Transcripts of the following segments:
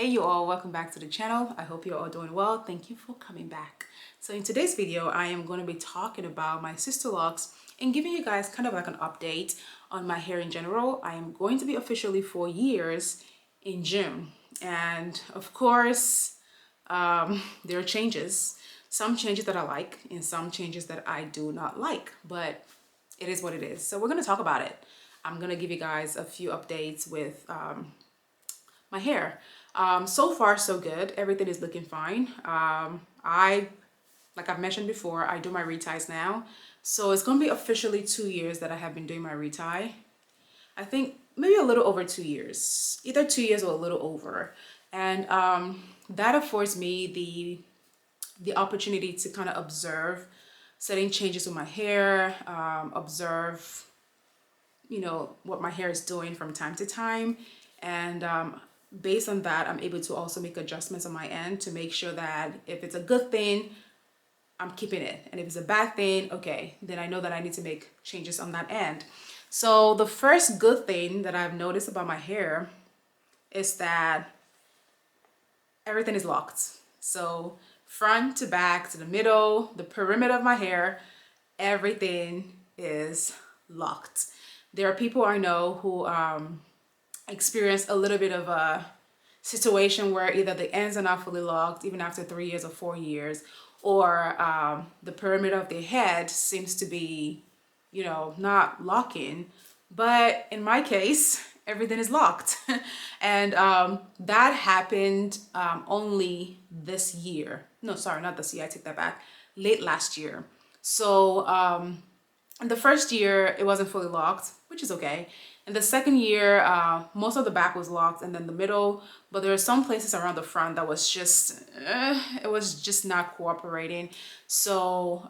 Hey you all, welcome back to the channel. I hope you're all doing well. Thank you for coming back. So in today's video, I am going to be talking about my sister locks and giving you guys kind of like an update on my hair in general. I am going to be officially 4 years in June. And of course, there are changes. Some changes that I like and some changes that I do not like, but it is what it is. So we're going to talk about it. I'm going to give you guys a few updates with my hair. So far so good. Everything is looking fine. Like I've mentioned before, I do my reties now, so it's gonna be officially 2 years that I have been doing my retie. I think maybe a little over 2 years, either 2 years or a little over. And that affords me the opportunity to kind of observe certain changes with my hair, observe what my hair is doing from time to time. And based on that, I'm able to also make adjustments on my end to make sure that if it's a good thing, I'm keeping it. And if it's a bad thing, okay, then I know that I need to make changes on that end. So the first good thing that I've noticed about my hair is that everything is locked. So front to back to the middle, the perimeter of my hair, everything is locked. There are people I know who experience a little bit of a situation where either the ends are not fully locked even after 3 years or 4 years, or the perimeter of their head seems to be, not locking. But in my case, everything is locked. And that happened only this year. No, sorry, not this year. I take that back. Late last year. So in the first year, it wasn't fully locked, which is okay. In the second year, most of the back was locked and then the middle, but there are some places around the front that was just, it was just not cooperating. So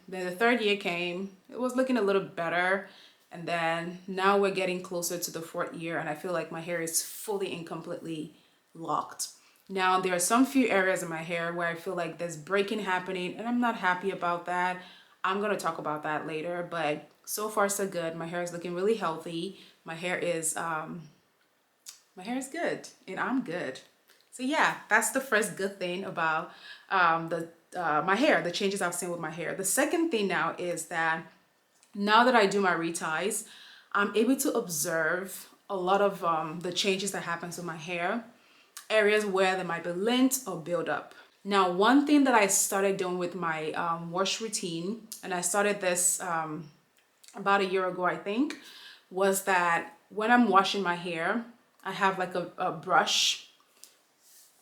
then the third year came, it was looking a little better. And then now we're getting closer to the fourth year and I feel like my hair is fully and completely locked. Now, there are some few areas in my hair where I feel like there's breaking happening and I'm not happy about that. I'm going to talk about that later, but so far so good. My hair is looking really healthy. My hair is good and I'm good. So yeah, that's the first good thing about my hair, the changes I've seen with my hair. The second thing now is that now that I do my reties, I'm able to observe a lot of the changes that happens with my hair, areas where there might be lint or buildup. Now, one thing that I started doing with my wash routine, and I started this about a year ago, I think, was that when I'm washing my hair, I have like a brush,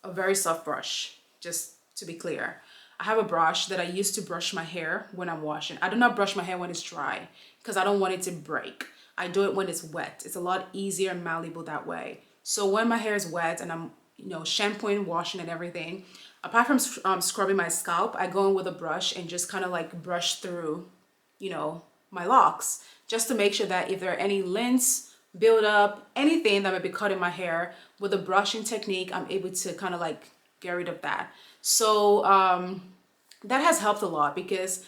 a very soft brush, just to be clear. I have a brush that I use to brush my hair when I'm washing. I do not brush my hair when it's dry because I don't want it to break. I do it when it's wet. It's a lot easier and malleable that way. So when my hair is wet and I'm, shampooing, washing and everything, apart from scrubbing my scalp, I go in with a brush and just kind of like brush through, my locks, just to make sure that if there are any lints, build up, anything that might be caught in my hair, with a brushing technique, I'm able to kind of like get rid of that. So that has helped a lot because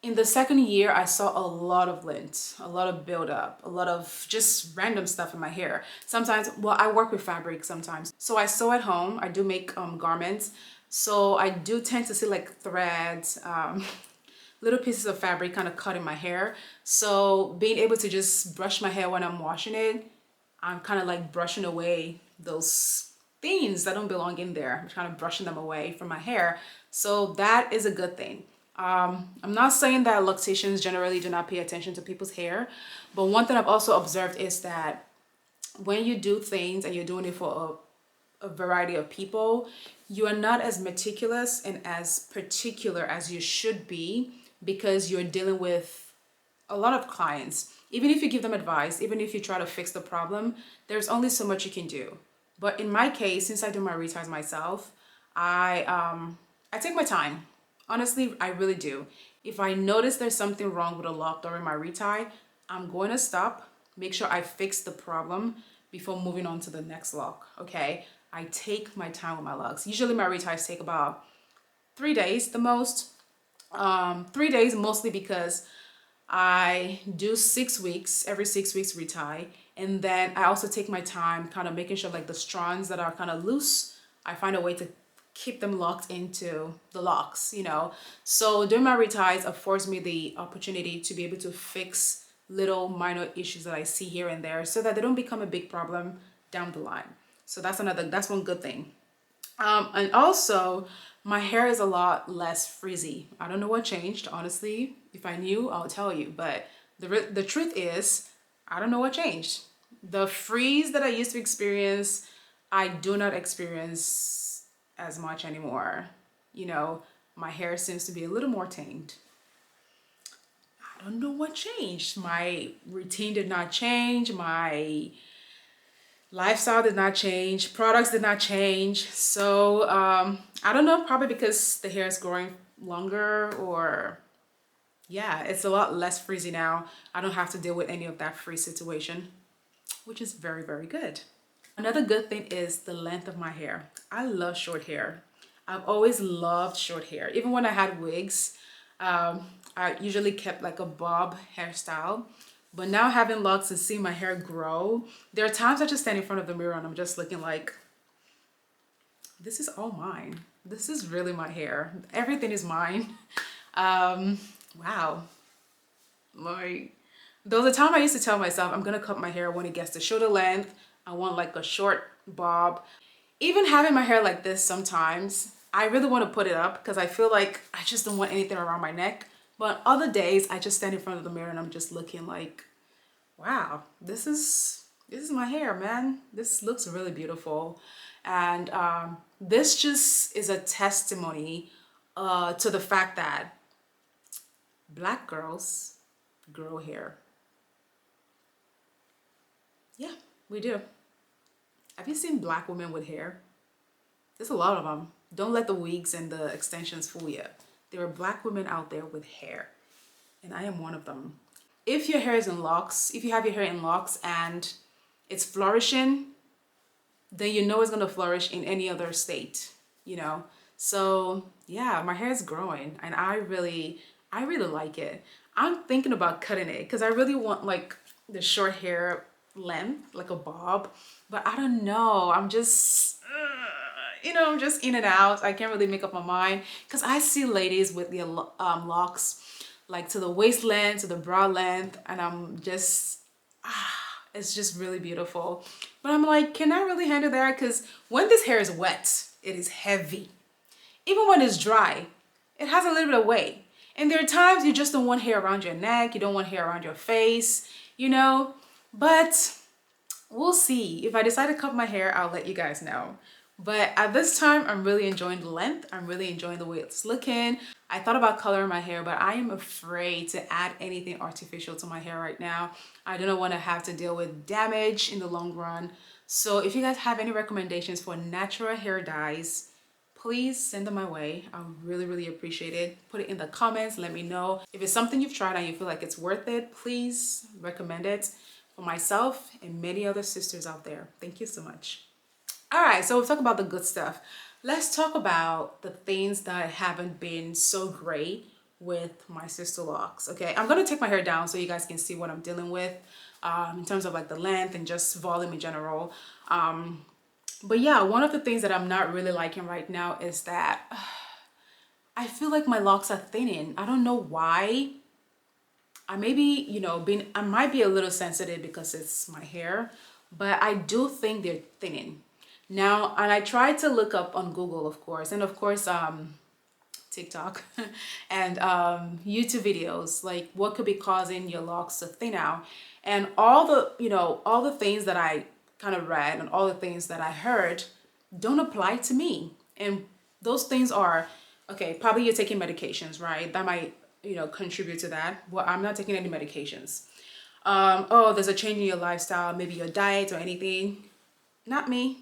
in the second year, I saw a lot of lint, a lot of buildup, a lot of just random stuff in my hair. Sometimes, well, I work with fabric sometimes. So I sew at home. I do make garments. So I do tend to see like threads, little pieces of fabric kind of cut in my hair. So being able to just brush my hair when I'm washing it, I'm kind of like brushing away those things that don't belong in there. I'm kind of brushing them away from my hair. So that is a good thing. I'm not saying that lactations generally do not pay attention to people's hair, but one thing I've also observed is that when you do things and you're doing it for a variety of people, you are not as meticulous and as particular as you should be because you're dealing with a lot of clients. Even if you give them advice, even if you try to fix the problem, there's only so much you can do. But in my case, since I do my reties myself, I take my time. Honestly, I really do. If I notice there's something wrong with a lock during my retie, I'm going to stop, make sure I fix the problem before moving on to the next lock, okay? I take my time with my locks. Usually my reties take about 3 days the most. 3 days mostly because I do 6 weeks, every 6 weeks retie, And then I also take my time kind of making sure like the strands that are kind of loose, I find a way to keep them locked into the locks, you know. So during my reties affords me the opportunity to be able to fix little minor issues that I see here and there so that they don't become a big problem down the line. So that's one good thing. And also, my hair is a lot less frizzy. I don't know what changed, honestly. If I knew, I'll tell you. But the truth is, I don't know what changed. The frizz that I used to experience, I do not experience as much anymore. You know, my hair seems to be a little more tamed. I don't know what changed. My routine did not change. My lifestyle did not change, products did not change. So I don't know, probably because the hair is growing longer, or yeah, it's a lot less frizzy now. I don't have to deal with any of that frizz situation, which is very, very good. Another good thing is the length of my hair. I love short hair. I've always loved short hair. Even when I had wigs, I usually kept like a bob hairstyle. But now having locks and seeing my hair grow, there are times I just stand in front of the mirror and I'm just looking like, this is all mine. This is really my hair. Everything is mine. Wow. Like, there was a time I used to tell myself I'm gonna cut my hair when it gets to shoulder length. I want like a short bob. Even having my hair like this sometimes, I really want to put it up because I feel like I just don't want anything around my neck. But other days, I just stand in front of the mirror and I'm just looking like, wow, this is my hair, man. This looks really beautiful. And this just is a testimony to the fact that Black girls grow hair. Yeah, we do. Have you seen Black women with hair? There's a lot of them. Don't let the wigs and the extensions fool you. There are Black women out there with hair, and I am one of them. If your hair is in locks, if you have your hair in locks and it's flourishing, then you know it's gonna flourish in any other state, you know? So yeah, my hair is growing and I really like it. I'm thinking about cutting it because I really want like the short hair length, like a bob, but I don't know. I'm just in and out. I can't really make up my mind because I see ladies with their locks like to the waist length, to the brow length, and I'm just, it's just really beautiful. But I'm like, can I really handle that? Because when this hair is wet, it is heavy. Even when it's dry, it has a little bit of weight. And there are times you just don't want hair around your neck, you don't want hair around your face, you know? But we'll see. If I decide to cut my hair, I'll let you guys know. But at this time, I'm really enjoying the length. I'm really enjoying the way it's looking. I thought about coloring my hair, but I am afraid to add anything artificial to my hair right now. I don't want to have to deal with damage in the long run. So if you guys have any recommendations for natural hair dyes, please send them my way. I really, really appreciate it. Put it in the comments. Let me know. If it's something you've tried and you feel like it's worth it, please recommend it for myself and many other sisters out there. Thank you so much. All right, so we'll talk about the good stuff. Let's talk about the things that haven't been so great with my Sisterlocks. Okay, I'm gonna take my hair down so you guys can see what I'm dealing with in terms of like the length and just volume in general. But yeah, one of the things that I'm not really liking right now is that I feel like my locks are thinning. I don't know why. I maybe, I might be a little sensitive because it's my hair, but I do think they're thinning. Now, and I tried to look up on Google, of course, and of course, TikTok and YouTube videos, like what could be causing your locks to thin out. And all the things that I kind of read and all the things that I heard don't apply to me. And those things are, okay, probably you're taking medications, right? That might, contribute to that. Well, I'm not taking any medications. Oh, there's a change in your lifestyle, maybe your diet or anything. Not me.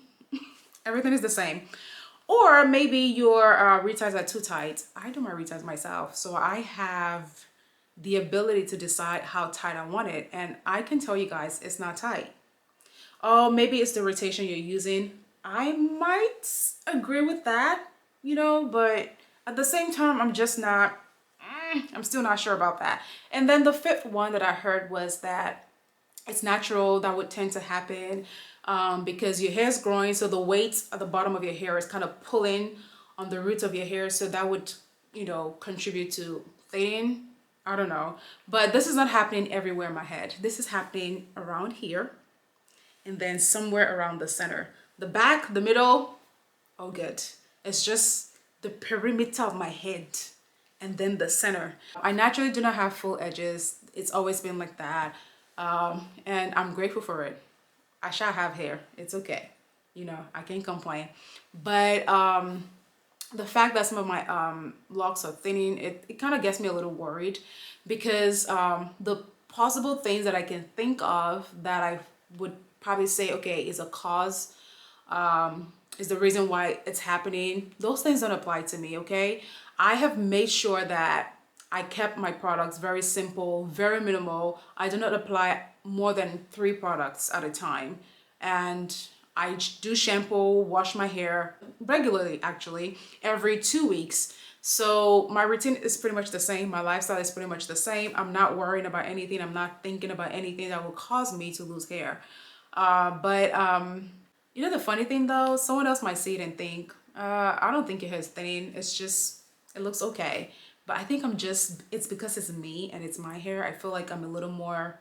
Everything is the same. Or maybe your reties are too tight. I do my reties myself, so I have the ability to decide how tight I want it, and I can tell you guys it's not tight. Oh, maybe it's the rotation you're using. I might agree with that, but at the same time, I'm still not sure about that. And then the fifth one that I heard was that It's natural. That would tend to happen because your hair is growing, so the weight at the bottom of your hair is kind of pulling on the roots of your hair, so that would, you know, contribute to thinning. I don't know, but this is not happening everywhere in my head. This is happening around here, and then somewhere around the center. The back, the middle, all good. It's just the perimeter of my head and then the center. I naturally do not have full edges. It's always been like that. And I'm grateful for it. I shall have hair. It's okay. You know, I can't complain. But the fact that some of my locks are thinning, it kind of gets me a little worried because the possible things that I can think of that I would probably say, okay, is a cause, is the reason why it's happening. Those things don't apply to me, okay? I have made sure that I kept my products very simple, very minimal. I do not apply more than 3 products at a time. And I do shampoo, wash my hair regularly, actually, every 2 weeks. So my routine is pretty much the same. My lifestyle is pretty much the same. I'm not worrying about anything. I'm not thinking about anything that will cause me to lose hair. But you know the funny thing though, someone else might see it and think, I don't think your hair is thinning. It's just, it looks okay. But I think it's because it's me and it's my hair. I feel like I'm a little more,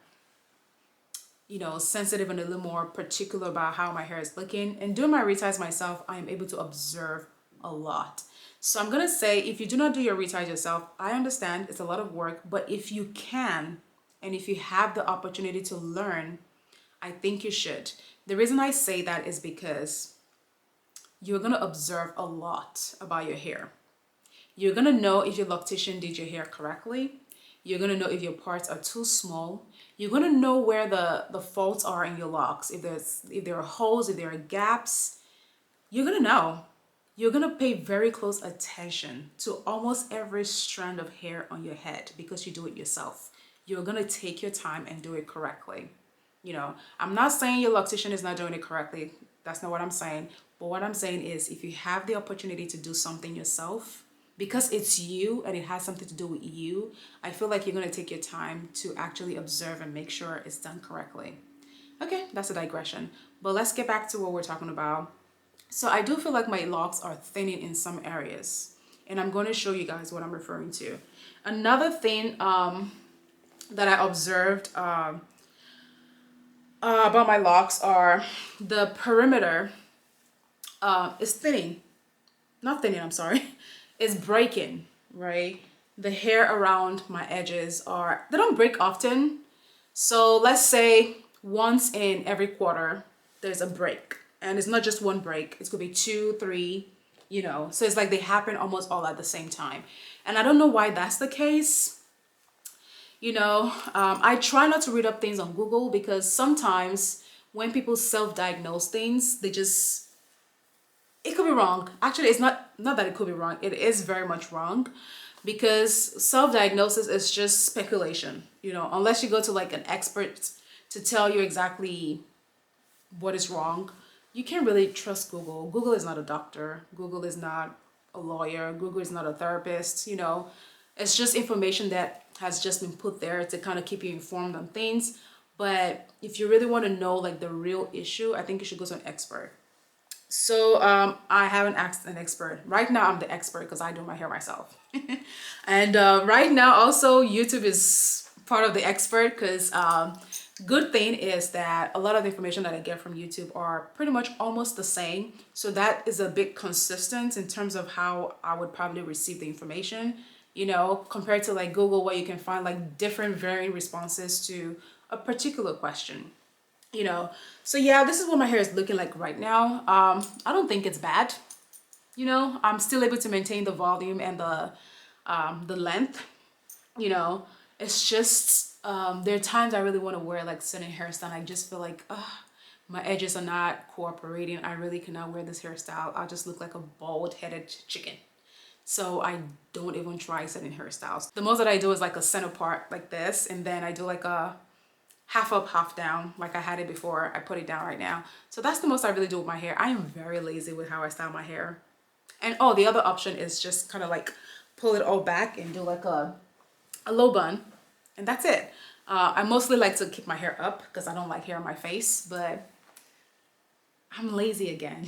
you know, sensitive and a little more particular about how my hair is looking. And doing my reties myself, I am able to observe a lot. So I'm gonna say, if you do not do your reties yourself, I understand it's a lot of work, but if you can, and if you have the opportunity to learn, I think you should. The reason I say that is because you're gonna observe a lot about your hair. You're gonna know if your loctician did your hair correctly. You're gonna know if your parts are too small. You're gonna know where the faults are in your locks. If there are holes, if there are gaps, you're gonna know. You're gonna pay very close attention to almost every strand of hair on your head because you do it yourself. You're gonna take your time and do it correctly. You know, I'm not saying your loctician is not doing it correctly. That's not what I'm saying. But what I'm saying is if you have the opportunity to do something yourself, because it's you and it has something to do with you, I feel like you're going to take your time to actually observe and make sure it's done correctly. Okay, that's a digression. But let's get back to what we're talking about. So I do feel like my locks are thinning in some areas. And I'm going to show you guys what I'm referring to. Another thing that I observed about my locks are the perimeter is thinning. Not thinning, I'm sorry. Is breaking, right? The hair around my edges they don't break often. So let's say once in every quarter, there's a break. And it's not just one break. It could be 2, 3, you know. So it's like they happen almost all at the same time. And I don't know why that's the case. You know, I try not to read up things on Google because sometimes when people self-diagnose things, it could be wrong. Actually, it's not that it could be wrong. It is very much wrong because self-diagnosis is just speculation, you know, unless you go to like an expert to tell you exactly what is wrong. You can't really trust Google. Google is not a doctor. Google is not a lawyer. Google is not a therapist, you know. It's just information that has just been put there to kind of keep you informed on things. But if you really want to know like the real issue, I think you should go to an expert. So I haven't asked an expert. Right now I'm the expert because I do my hair myself. And right now also YouTube is part of the expert because good thing is that a lot of the information that I get from YouTube are pretty much almost the same. So that is a bit consistent in terms of how I would probably receive the information, you know, compared to like Google where you can find like different varying responses to a particular question. You know, so yeah, this is what my hair is looking like right now. I don't think it's bad. You know, I'm still able to maintain the volume and the length. You know, it's just there are times I really want to wear like certain hairstyle. I just feel like my edges are not cooperating. I really cannot wear this hairstyle. I'll just look like a bald-headed chicken. So I don't even try certain hairstyles. The most that I do is like a center part like this, and then I do like a half up, half down, like I had it before. I put it down right now. So that's the most I really do with my hair. I am very lazy with how I style my hair. And oh, the other option is just kind of like pull it all back and do like a low bun. And that's it. I mostly like to keep my hair up because I don't like hair on my face, but I'm lazy again.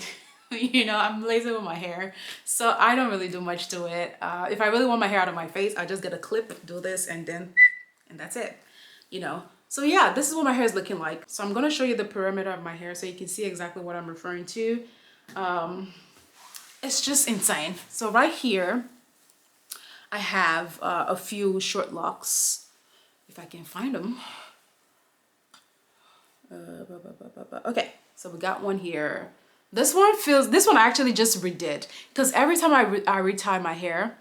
You know, I'm lazy with my hair, so I don't really do much to it. If I really want my hair out of my face, I just get a clip, do this, and that's it, you know. So yeah, this is what my hair is looking like. So I'm gonna show you the perimeter of my hair so you can see exactly what I'm referring to. It's just insane. So right here, I have a few short locks, if I can find them. Okay, so we got one here. This one I actually just redid because every time I retie my hair,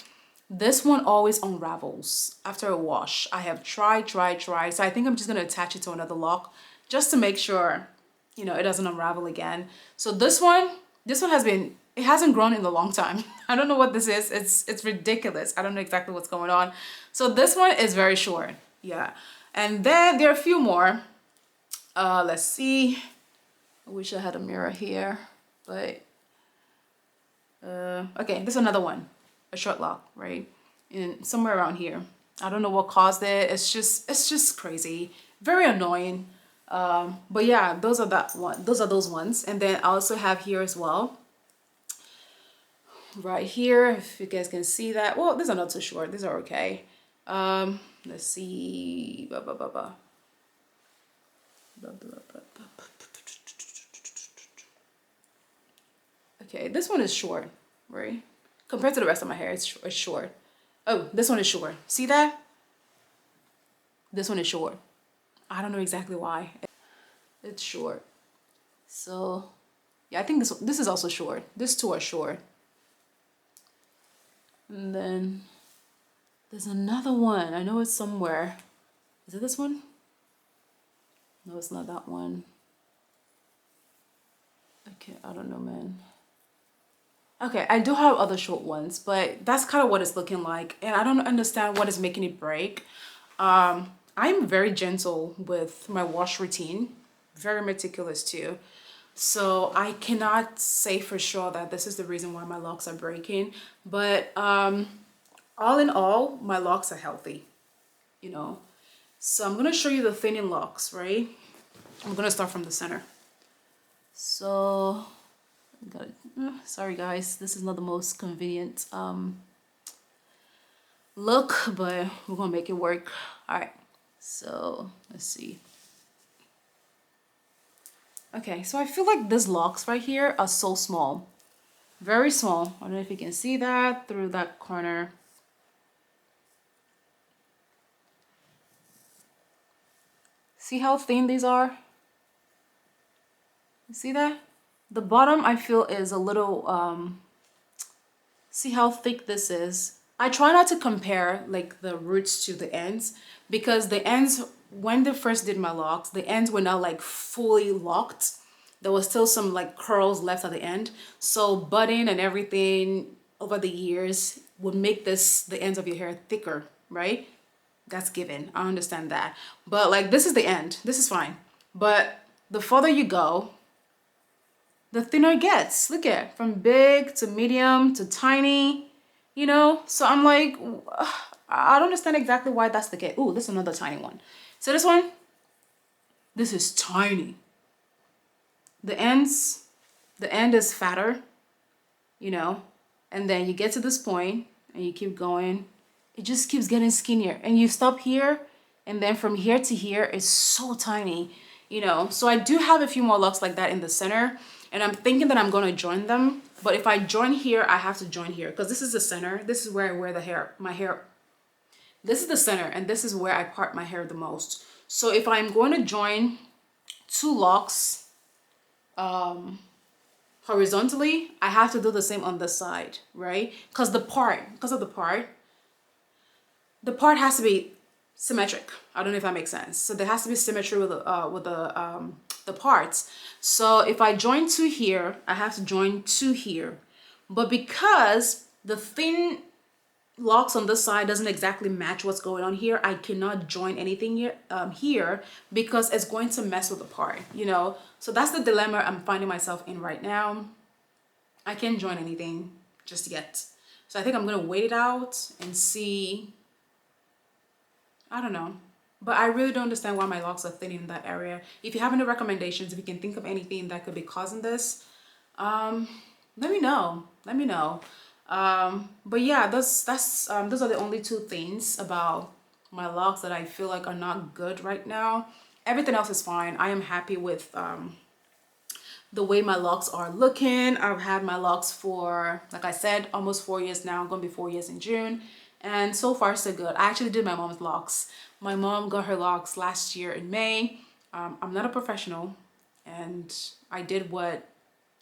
this one always unravels after a wash. I have tried. So I think I'm just gonna attach it to another lock just to make sure, you know, it doesn't unravel again. So this one it hasn't grown in a long time. I don't know what this is. It's ridiculous. I don't know exactly what's going on. So this one is very short. Yeah. And then there are a few more. Let's see. I wish I had a mirror here, but okay, this is another one, a short lock, right? And somewhere around here. I don't know what caused it. It's just crazy, very annoying. But yeah, those are those ones. And then I also have here as well, right here, if you guys can see that. Well, these are not too short. These are okay. Let's see. Okay, this one is short, right? Compared to the rest of my hair, it's short. Oh, this one is short. See that? This one is short. I don't know exactly why. It's short. So, yeah, I think this is also short. These two are short. And then there's another one. I know it's somewhere. Is it this one? No, it's not that one. Okay, I don't know, man. Okay, I do have other short ones, but that's kind of what it's looking like. And I don't understand what is making it break. I'm very gentle with my wash routine, very meticulous too. So I cannot say for sure that this is the reason why my locks are breaking. But all in all, my locks are healthy, you know. So I'm gonna show you the thinning locks, right? I'm gonna start from the center. So sorry guys, this is not the most convenient look, but we're gonna make it work. All right, so let's see. Okay, so I feel like these locks right here are so small, very small. I don't know if you can see that through that corner. See how thin these are? You see that? The bottom I feel is a little see how thick this is. I try not to compare like the roots to the ends because the ends, when they first did my locks, the ends were not like fully locked. There was still some like curls left at the end. So budding and everything over the years would make the ends of your hair thicker, right? That's given. I understand that. But like this is the end. This is fine. But the further you go, the thinner it gets. Look at, from big to medium to tiny, you know? So I'm like, I don't understand exactly why that's the case. Ooh, this is another tiny one. So this one, this is tiny. The end is fatter, you know? And then you get to this point and you keep going. It just keeps getting skinnier. And you stop here, and then from here to here is so tiny, you know? So I do have a few more locks like that in the center. And I'm thinking that I'm going to join them. But if I join here, I have to join here because this is the center. This is where I wear my hair. This is the center, and this is where I part my hair the most. So if I'm going to join two locks horizontally, I have to do the same on this side, right? Because the part has to be symmetric. I don't know if that makes sense. So there has to be symmetry with the parts. So if I join two here, I have to join two here. But because the thin locks on this side doesn't exactly match what's going on here, I cannot join anything here because it's going to mess with the part, you know? So that's the dilemma I'm finding myself in right now. I can't join anything just yet. So I think I'm gonna wait it out and see. I don't know. but I really don't understand why my locks are thinning in that area. If you have any recommendations, if you can think of anything that could be causing this, let me know. Let me know. But yeah, those are the only two things about my locks that I feel like are not good right now. Everything else is fine. I am happy with the way my locks are looking. I've had my locks for, like I said, almost 4 years now. I'm gonna be 4 years in June, and so far so good. I actually did my mom's locks. My mom got her locks last year in May. I'm not a professional, and I did what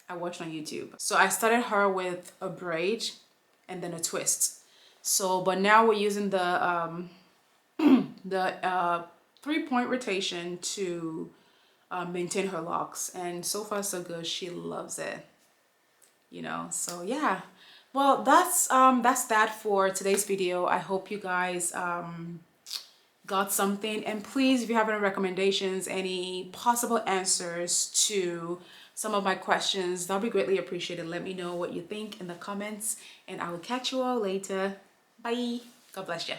I watched on YouTube. So I started her with a braid and then a twist. So, but now we're using the 3-point rotation to maintain her locks, and so far so good. She loves it, you know. So yeah, well, that's that for today's video. I hope you guys got something, and please, if you have any recommendations, any possible answers to some of my questions, that'll be greatly appreciated. Let me know what you think in the comments, and I will catch you all later. Bye. God bless you.